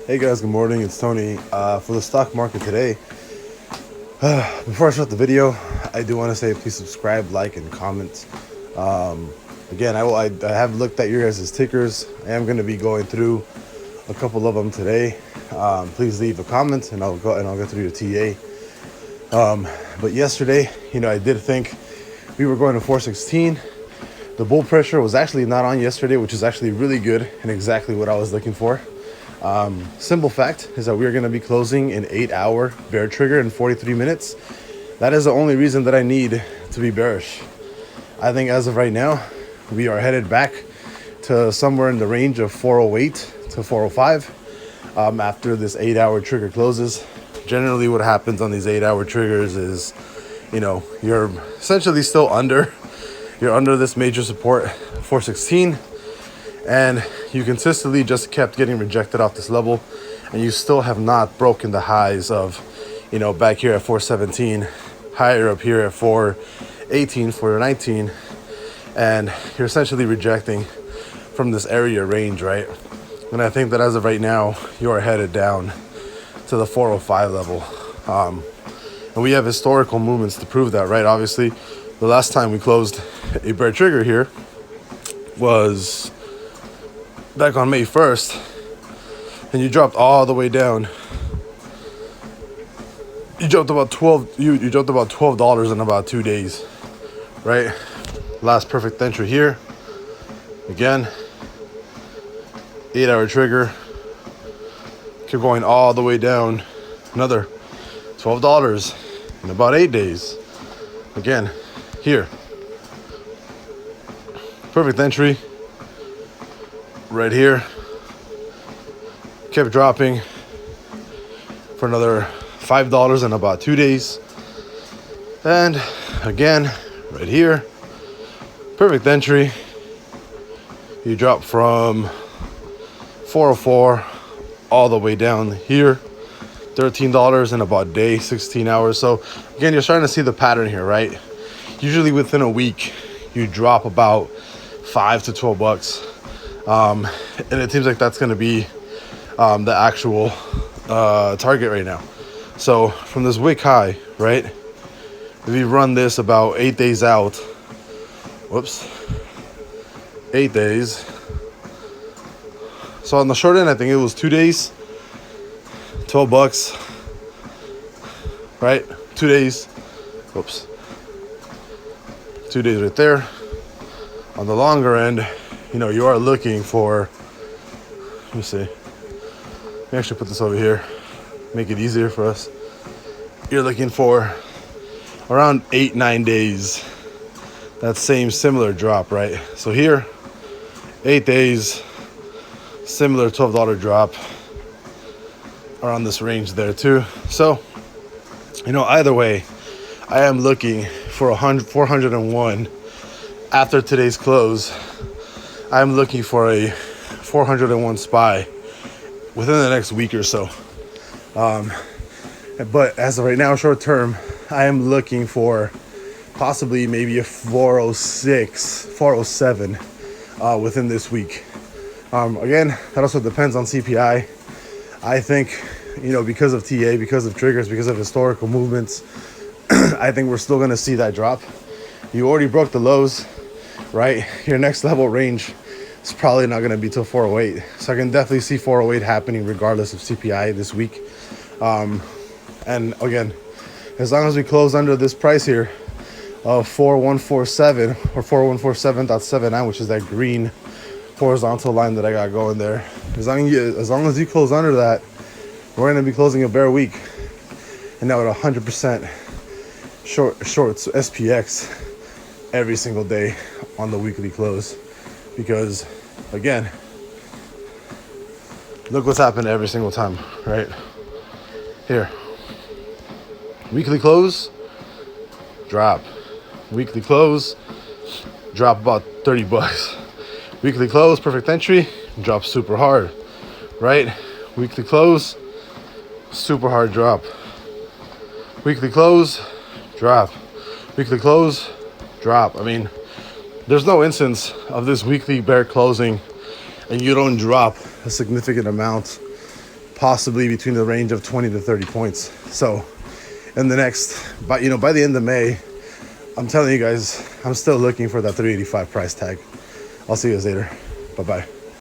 Hey guys, good morning. It's Tony. For the stock market today, before I start the video, I do want to say please subscribe, like, and comment. Again, I have looked at your guys' tickers. I am going to be going through a couple of them today. Please leave a comment, and I'll go through your TA. But yesterday, I did think we were going to 416. The bull pressure was actually not on yesterday, which is actually really good and exactly what I was looking for. Simple fact is that we're going to be closing an 8-hour bear trigger in 43 minutes. That is the only reason that I need to be bearish. I think as of right now, we are headed back to somewhere in the range of 408 to 405 after this 8-hour trigger closes. Generally what happens on these 8-hour triggers is, you're essentially still under. You're under this major support, 416. And you consistently just kept getting rejected off this level, and you still have not broken the highs of, back here at 417, higher up here at 418, 419, and you're essentially rejecting from this area range, right? And I think that as of right now, you are headed down to the 405 level. And we have historical movements to prove that, right? Obviously, the last time we closed a bear trigger here was back on May 1st, and you dropped all the way down. You dropped about $12 in about 2 days, right? Last perfect entry here. Again, 8-hour trigger. Keep going all the way down. Another $12 in about 8 days. Again, here. Perfect entry. Right here, kept dropping for another $5 in about 2 days, and again right here, perfect entry. You drop from 404 all the way down here, $13 in about a day, 16 hours. So again, you're starting to see the pattern here, right? Usually within a week you drop about $5 to $12. And it seems like that's going to be the actual target right now. So from this wick high, right, if you run this about 8 days out, 8 days. So on the short end, I think it was 2 days, $12, right? 2 days, 2 days right there. On the longer end, you are looking for, let me see. Let me actually put this over here, make it easier for us. You're looking for around 8-9 days. That same similar drop, right? So here, 8 days, similar $12 drop around this range there too. So, either way, I am looking for 401 after today's close. I'm looking for a 401 SPY within the next week or so. But as of right now, short term, I am looking for possibly maybe a 406, 407 within this week. Again, that also depends on CPI. I think, because of TA, because of triggers, because of historical movements, I think we're still going to see that drop. You already broke the lows, right? Your next level range is probably not going to be till 408. So I can definitely see 408 happening regardless of CPI this week. And again, as long as we close under this price here of 4147 or 4147.79, which is that green horizontal line that I got going there, as long as you close under that, we're going to be closing a bear week. And now at 100% shorts SPX every single day on the weekly close, because again, look what's happened every single time, right? Here, weekly close, drop. Weekly close, drop about $30. Weekly close, perfect entry, drop super hard, right? Weekly close, super hard drop. Weekly close, drop. Weekly close, drop. I mean, there's no instance of this weekly bear closing and you don't drop a significant amount possibly between the range of 20 to 30 points. So in the next, by the end of May, I'm telling you guys, I'm still looking for that 385 price tag. I'll see you guys later. Bye-bye.